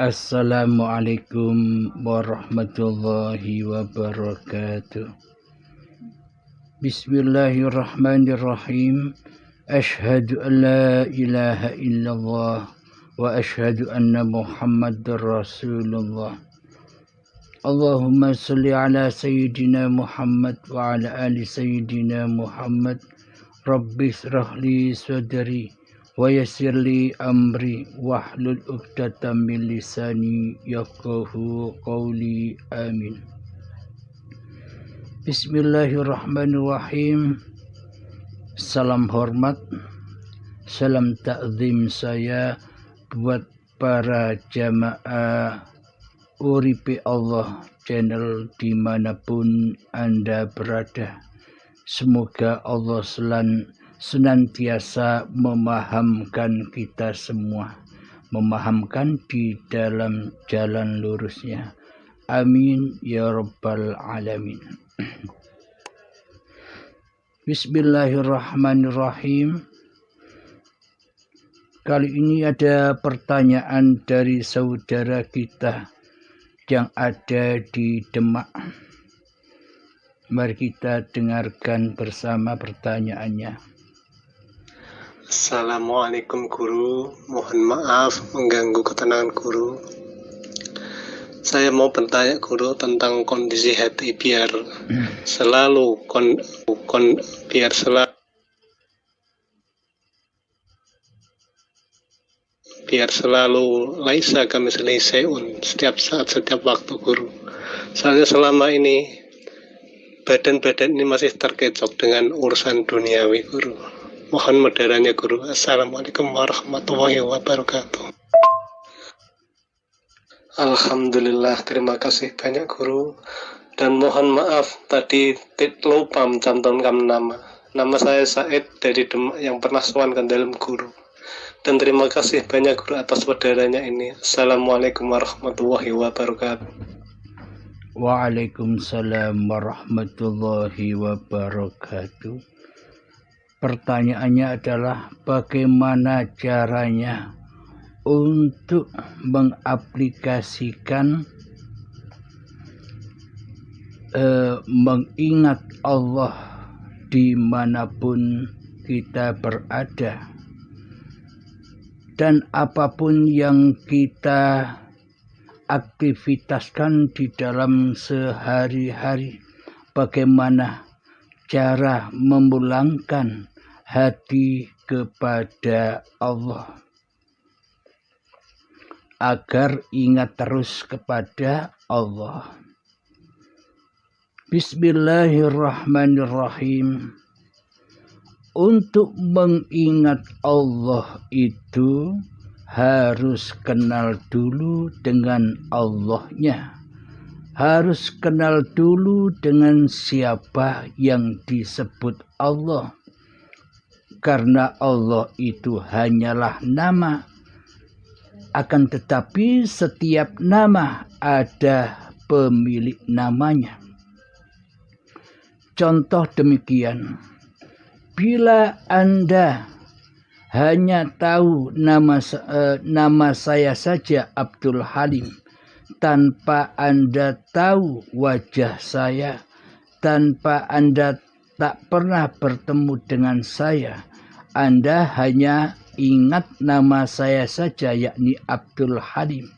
Assalamualaikum warahmatullahi wabarakatuh. Bismillahirrahmanirrahim. Ashhadu an la ilaha illallah wa ashhadu anna Muhammadar Rasulullah. Allahumma salli ala sayyidina Muhammad wa ala ali sayyidina Muhammad. Rabbi shrah li sadri wa yassir li amri wahlul 'uqdatam min lisani yafqahu qawli. Amin. Bismillahirrahmanirrahim. Salam hormat, salam takzim saya buat para jamaah Uripi Allah channel dimanapun Anda berada. Semoga Allah senantiasa memahamkan kita semua, memahamkan di dalam jalan lurusnya. Amin ya rabbal alamin. Bismillahirrahmanirrahim. Kali ini ada pertanyaan dari saudara kita yang ada di Demak. Mari kita dengarkan bersama pertanyaannya. Assalamualaikum guru, mohon maaf mengganggu ketenangan guru. Saya mau bertanya guru tentang kondisi hati biar selalu laisa kamitslihi syai'un setiap saat, setiap waktu guru. Soalnya selama ini badan-badan ini masih terkecok dengan urusan duniawi guru. Mohon moderaannya guru. Assalamualaikum warahmatullahi wabarakatuh. Alhamdulillah, terima kasih banyak guru. Dan mohon maaf tadi lupa mencantumkan nama. Nama saya Said dari Demak yang pernah sowan ke dalam guru. Dan terima kasih banyak guru atas moderaannya ini. Assalamualaikum warahmatullahi wabarakatuh. Waalaikumsalam warahmatullahi wabarakatuh. Pertanyaannya adalah bagaimana caranya untuk mengaplikasikan mengingat Allah dimanapun kita berada, dan apapun yang kita aktivitaskan di dalam sehari-hari, bagaimana cara memulangkan hati kepada Allah agar ingat terus kepada Allah. Bismillahirrahmanirrahim. Untuk mengingat Allah itu harus kenal dulu dengan Allahnya. Harus kenal dulu dengan siapa yang disebut Allah. Karena Allah itu hanyalah nama. Akan tetapi setiap nama ada pemilik namanya. Contoh demikian. Bila Anda hanya tahu nama saya saja Abdul Halim, tanpa Anda tahu wajah saya, tanpa Anda tak pernah bertemu dengan saya, Anda hanya ingat nama saya saja, yakni Abdul Halim.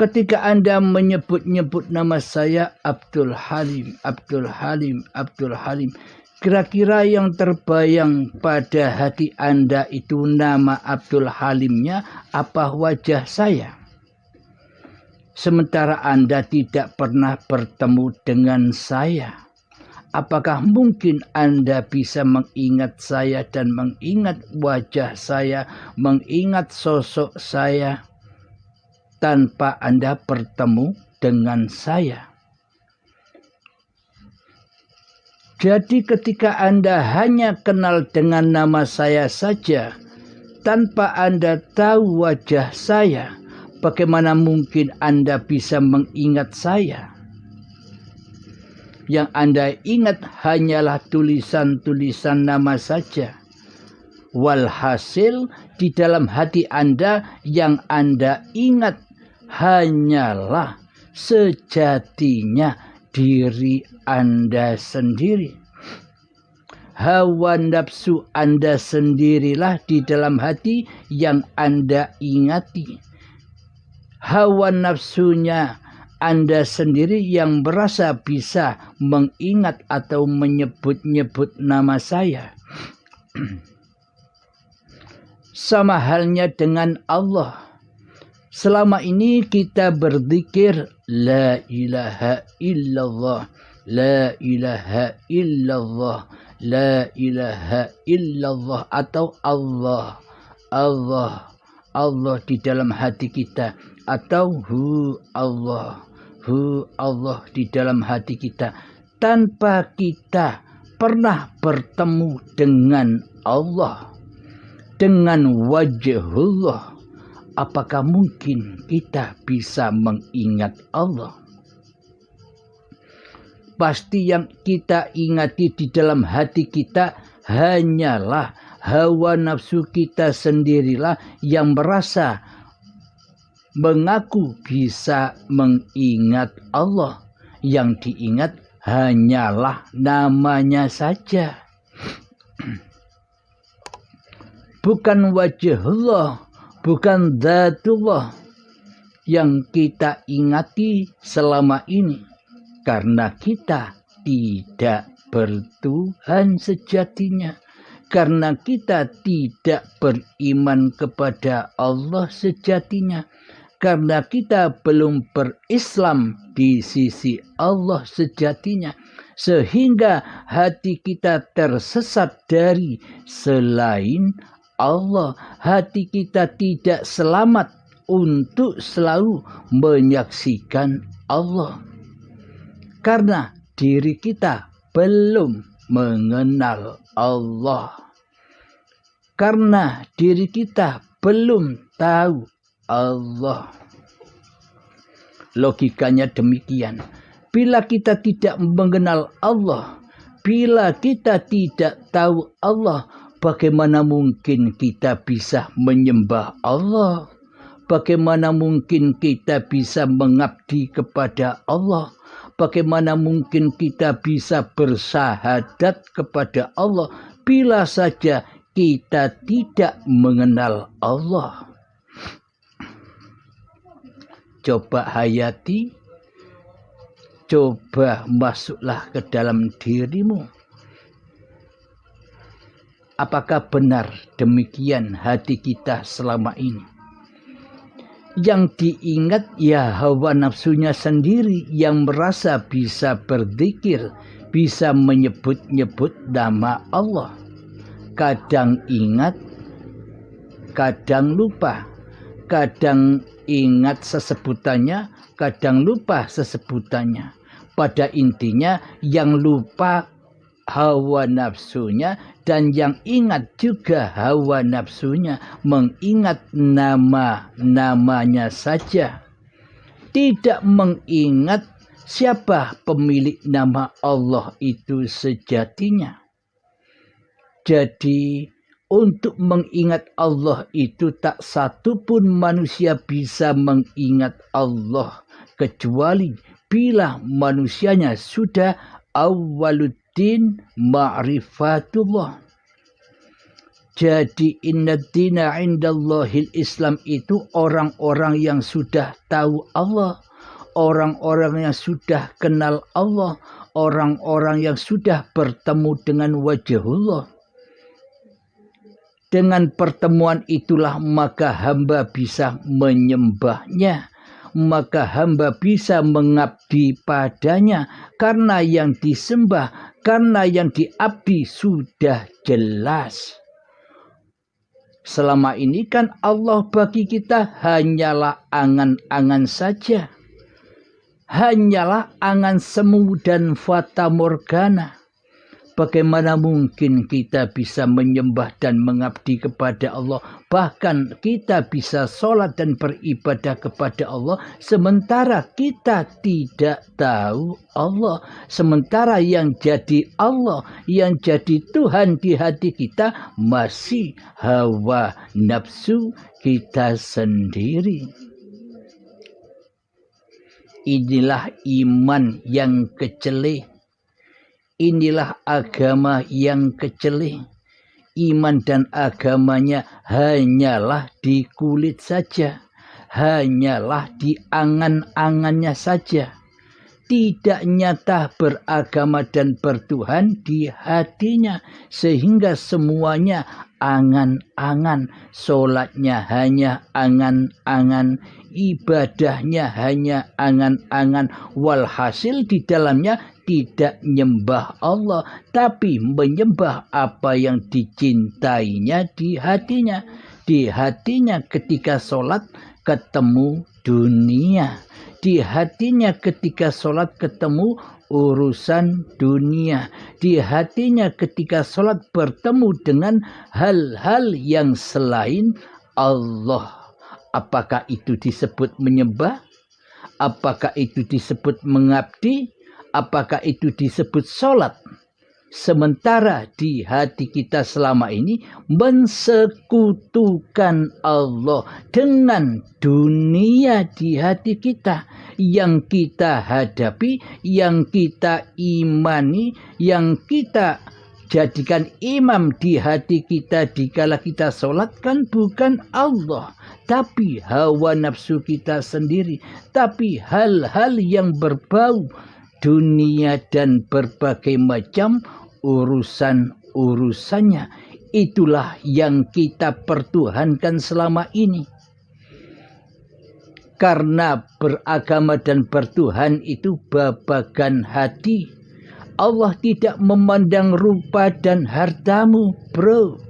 Ketika Anda menyebut-nyebut nama saya Abdul Halim, Abdul Halim, Abdul Halim, kira-kira yang terbayang pada hati Anda itu nama Abdul Halimnya apa wajah saya? Sementara Anda tidak pernah bertemu dengan saya. Apakah mungkin Anda bisa mengingat saya dan mengingat wajah saya, mengingat sosok saya tanpa Anda bertemu dengan saya? Jadi ketika Anda hanya kenal dengan nama saya saja, tanpa Anda tahu wajah saya, bagaimana mungkin Anda bisa mengingat saya? Yang Anda ingat hanyalah tulisan-tulisan nama saja. Walhasil di dalam hati Anda yang Anda ingat hanyalah sejatinya diri Anda sendiri. Hawa nafsu Anda sendirilah di dalam hati yang Anda ingati. Hawa nafsunya Anda sendiri yang merasa bisa mengingat atau menyebut-nyebut nama saya. Sama halnya dengan Allah. Selama ini kita berzikir la ilaha illallah, la ilaha illallah, la ilaha illallah, atau Allah, Allah, Allah di dalam hati kita, atau hu Allah di dalam hati kita, tanpa kita pernah bertemu dengan Allah, dengan wajhullah. Apakah mungkin kita bisa mengingat Allah? Pasti yang kita ingati di dalam hati kita hanyalah hawa nafsu kita sendirilah yang merasa mengaku bisa mengingat Allah. Yang diingat hanyalah namanya saja. Bukan wajhullah, bukan dzatullah yang kita ingati selama ini. Karena kita tidak bertuhan sejatinya. Karena kita tidak beriman kepada Allah sejatinya. Karena kita belum berislam di sisi Allah sejatinya. Sehingga hati kita tersesat dari selain Allah. Hati kita tidak selamat untuk selalu menyaksikan Allah. Karena diri kita belum mengenal Allah. Karena diri kita belum tahu Allah. Logikanya demikian. Bila kita tidak mengenal Allah, bila kita tidak tahu Allah, bagaimana mungkin kita bisa menyembah Allah? Bagaimana mungkin kita bisa mengabdi kepada Allah? Bagaimana mungkin kita bisa bersahadat kepada Allah bila saja kita tidak mengenal Allah? Coba hayati, coba masuklah ke dalam dirimu. Apakah benar demikian hati kita selama ini? Yang diingat ya hawa nafsunya sendiri yang merasa bisa berzikir, bisa menyebut-nyebut nama Allah. Kadang ingat, kadang lupa. Kadang ingat sesebutannya, kadang lupa sesebutannya. Pada intinya yang lupa hawa nafsunya dan yang ingat juga hawa nafsunya, mengingat nama-namanya saja. Tidak mengingat siapa pemilik nama Allah itu sejatinya. Jadi untuk mengingat Allah itu tak satu pun manusia bisa mengingat Allah kecuali bila manusianya sudah awwaluddin ma'rifatullah. Jadi innad-dina indallahil Islam itu orang-orang yang sudah tahu Allah, orang-orang yang sudah kenal Allah, orang-orang yang sudah bertemu dengan wajhullah. Dengan pertemuan itulah maka hamba bisa menyembahnya, maka hamba bisa mengabdi padanya, karena yang disembah, karena yang diabdi sudah jelas. Selama ini kan Allah bagi kita hanyalah angan-angan saja, hanyalah angan semu dan fata morgana. Bagaimana mungkin kita bisa menyembah dan mengabdi kepada Allah, bahkan kita bisa sholat dan beribadah kepada Allah, sementara kita tidak tahu Allah, sementara yang jadi Allah, yang jadi Tuhan di hati kita masih hawa nafsu kita sendiri. Inilah iman yang kecelih. Inilah agama yang kecelih. Iman dan agamanya hanyalah di kulit saja. Hanyalah di angan-angannya saja. Tidak nyata beragama dan bertuhan di hatinya. Sehingga semuanya angan-angan. Sholatnya hanya angan-angan. Ibadahnya hanya angan-angan. Walhasil di dalamnya tidak menyembah Allah, tapi menyembah apa yang dicintainya di hatinya. Di hatinya ketika sholat ketemu dunia. Di hatinya ketika sholat ketemu urusan dunia. Di hatinya ketika sholat bertemu dengan hal-hal yang selain Allah. Apakah itu disebut menyembah? Apakah itu disebut mengabdi? Apakah itu disebut sholat? Sementara di hati kita selama ini mensekutukan Allah dengan dunia di hati kita. Yang kita hadapi, yang kita imani, yang kita jadikan imam di hati kita dikala kita sholat kan bukan Allah. Tapi hawa nafsu kita sendiri. Tapi hal-hal yang berbau dunia dan berbagai macam urusan-urusannya. Itulah yang kita pertuhankan selama ini. Karena beragama dan bertuhan itu babagan hati. Allah tidak memandang rupa dan hartamu, bro.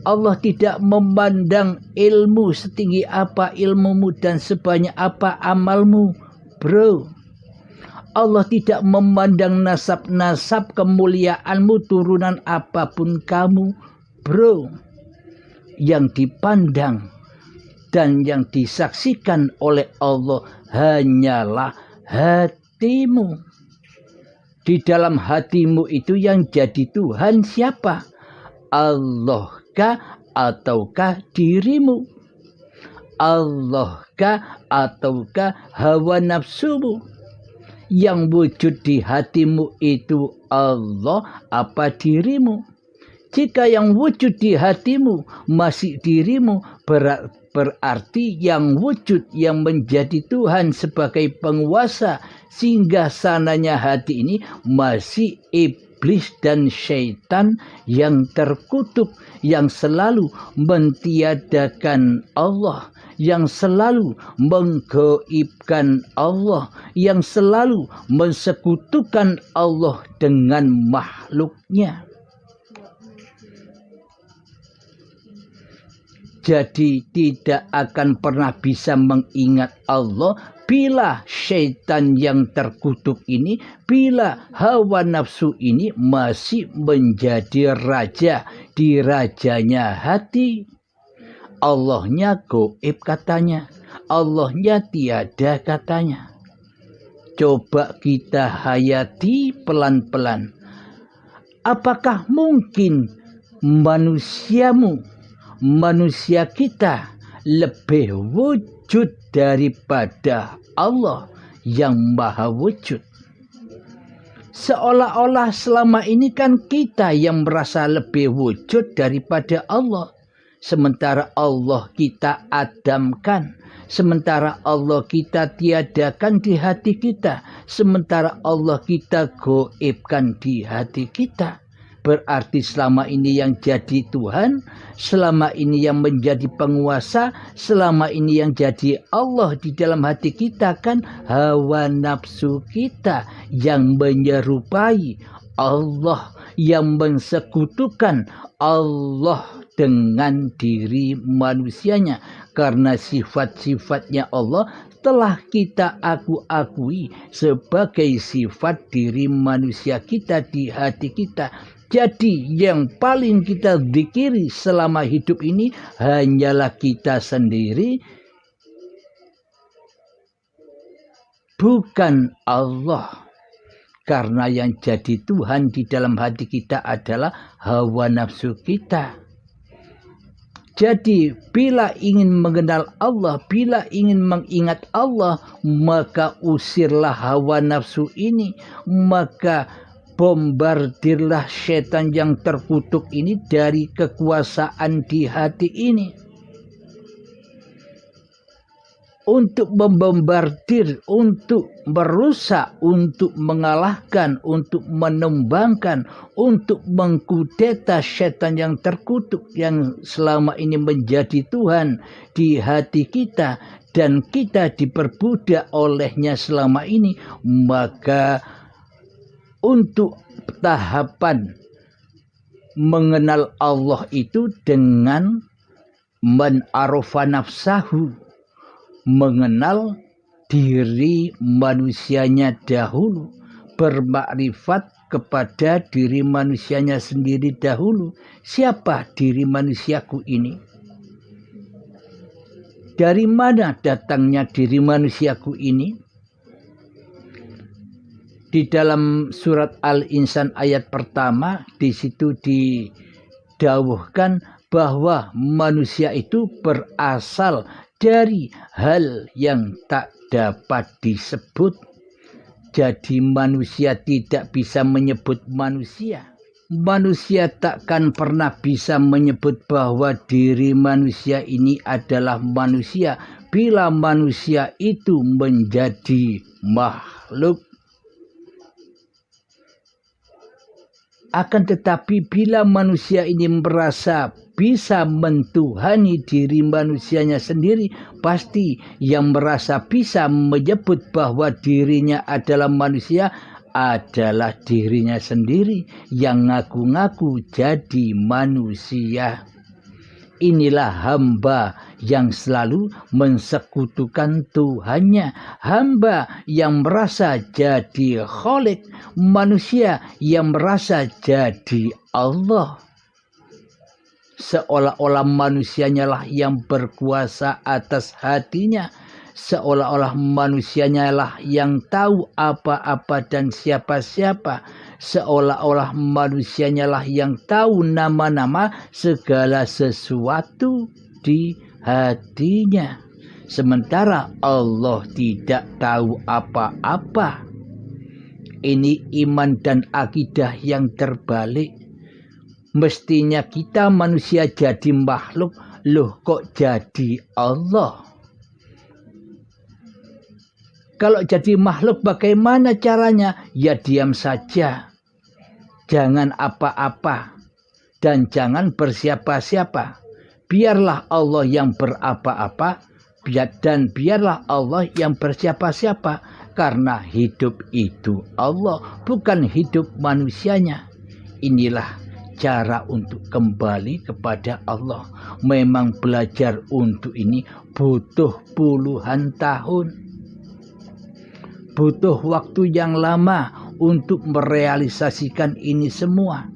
Allah tidak memandang ilmu setinggi apa ilmumu dan sebanyak apa amalmu, bro. Allah tidak memandang nasab-nasab kemuliaanmu, turunan apapun kamu, bro. Yang dipandang dan yang disaksikan oleh Allah hanyalah hatimu. Di dalam hatimu itu yang jadi Tuhan siapa? Allah kah ataukah dirimu? Allah kah ataukah hawa nafsumu? Yang wujud di hatimu itu Allah apa dirimu? Jika yang wujud di hatimu masih dirimu, berarti yang wujud yang menjadi Tuhan sebagai penguasa singgah sananya hati ini masih iblis dan syaitan yang terkutuk, yang selalu mentiadakan Allah, yang selalu menggaibkan Allah, yang selalu mensekutukan Allah dengan makhluknya. Jadi tidak akan pernah bisa mengingat Allah bila syaitan yang terkutuk ini, bila hawa nafsu ini masih menjadi raja di rajanya hati. Allahnya gaib katanya, Allahnya tiada katanya. Coba kita hayati pelan-pelan. Apakah mungkin manusia kita lebih wujud daripada Allah yang maha wujud? Seolah-olah selama ini kan kita yang merasa lebih wujud daripada Allah. Sementara Allah kita adamkan. Sementara Allah kita tiadakan di hati kita. Sementara Allah kita gaibkan di hati kita. Berarti selama ini yang jadi Tuhan, selama ini yang menjadi penguasa, selama ini yang jadi Allah di dalam hati kita kan hawa nafsu kita yang menyerupai Allah, yang mensekutukan Allah dengan diri manusianya. Karena sifat-sifatnya Allah telah kita akui sebagai sifat diri manusia kita di hati kita. Jadi yang paling kita zikiri selama hidup ini hanyalah kita sendiri, bukan Allah. Karena yang jadi Tuhan di dalam hati kita adalah hawa nafsu kita. Jadi bila ingin mengenal Allah, bila ingin mengingat Allah, maka usirlah hawa nafsu ini, maka bombardirlah setan yang terkutuk ini dari kekuasaan di hati ini. Untuk membombardir, untuk merusak, untuk mengalahkan, untuk menumbangkan, untuk mengkudeta setan yang terkutuk yang selama ini menjadi Tuhan di hati kita dan kita diperbudak olehnya selama ini. Maka untuk tahapan mengenal Allah itu dengan man-arafa nafsahu, mengenal diri manusianya dahulu, bermakrifat kepada diri manusianya sendiri dahulu. Siapa diri manusiaku ini? Dari mana datangnya diri manusiaku ini? Di dalam surat Al-Insan ayat pertama, di situ didawuhkan bahwa manusia itu berasal dari hal yang tak dapat disebut. Jadi manusia tidak bisa menyebut manusia. Manusia takkan pernah bisa menyebut bahwa diri manusia ini adalah manusia bila manusia itu menjadi makhluk. Akan tetapi bila manusia ini merasa bisa mentuhani diri manusianya sendiri, pasti yang merasa bisa menyebut bahwa dirinya adalah manusia adalah dirinya sendiri yang ngaku-ngaku jadi manusia. Inilah hamba yang selalu mensekutukan Tuhannya, hamba yang merasa jadi Khalik, manusia yang merasa jadi Allah. Seolah-olah manusianya lah yang berkuasa atas hatinya, seolah-olah manusianya lah yang tahu apa-apa dan siapa-siapa, seolah-olah manusianya lah yang tahu nama-nama segala sesuatu di hatinya, sementara Allah tidak tahu apa-apa. Ini iman dan akidah yang terbalik. Mestinya kita manusia jadi makhluk, loh kok jadi Allah? Kalau jadi makhluk bagaimana caranya? Ya diam saja, jangan apa-apa, dan jangan bersiapa-siapa. Biarlah Allah yang berapa-apa, dan biarlah Allah yang bersiapa-siapa. Karena hidup itu Allah, bukan hidup manusianya. Inilah cara untuk kembali kepada Allah. Memang belajar untuk ini butuh puluhan tahun, butuh waktu yang lama untuk merealisasikan ini semua.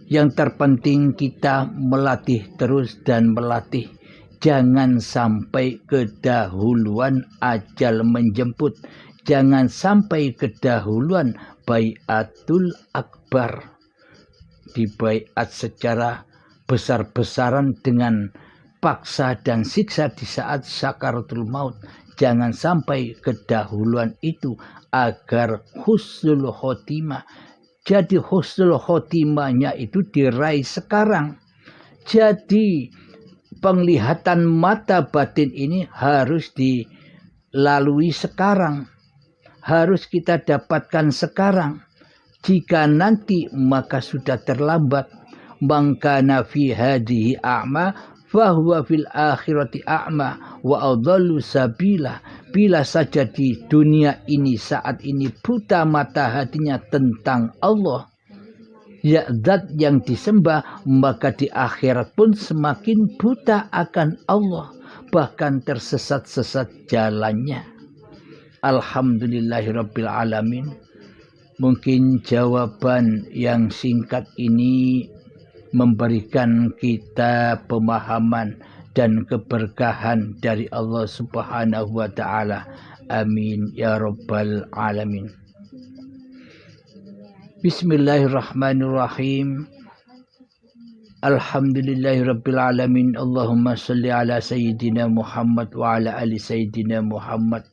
Yang terpenting kita melatih terus dan melatih. Jangan sampai kedahuluan ajal menjemput. Jangan sampai kedahuluan baiatul akbar. Dibaiat secara besar-besaran dengan paksa dan siksa di saat sakaratul maut. Jangan sampai kedahuluan itu agar husnul khotimah. Jadi husnul khotimahnya itu diraih sekarang. Jadi penglihatan mata batin ini harus dilalui sekarang. harus kita dapatkan sekarang. Jika nanti maka sudah terlambat. Mangkana fi hadihi a'ma fahuwa fil akhirati a'ma wa adallu sabila. Bila saja di dunia ini saat ini buta mata hatinya tentang Allah, ya zat yang disembah, maka di akhirat pun semakin buta akan Allah, bahkan tersesat-sesat jalannya. Alhamdulillahirabbil alamin. Mungkin jawaban yang singkat ini memberikan kita pemahaman dan keberkahan dari Allah Subhanahu wa taala. Amin ya rabbal alamin. Bismillahirrahmanirrahim. Alhamdulillahirabbil alamin. Allahumma shalli ala sayyidina Muhammad wa ala ali sayyidina Muhammad.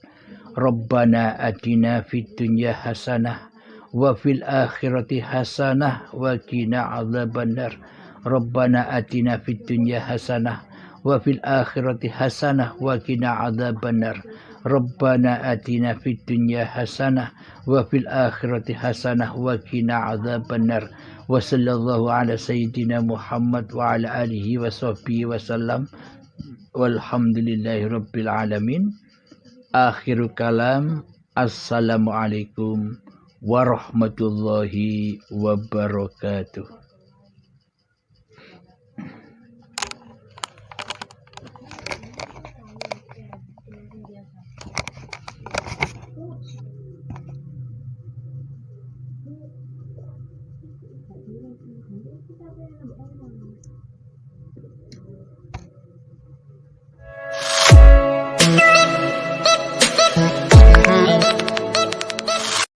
Rabbana atina fid dunya hasanah wa fil akhirati hasanah wa qina adzabannar. Rabbana atina fid dunya hasanah wa fil akhirati hasanah wa qina adzabannar. Rabbana atina fid dunya hasanah wa fil akhirati hasanah wa qina adzabannar. Wa sallallahu ala sayyidina Muhammad wa ala alihi wa sahbihi wasallam. Walhamdulillahi rabbil alamin. Akhirul kalam. Assalamualaikum warahmatullahi wabarakatuh.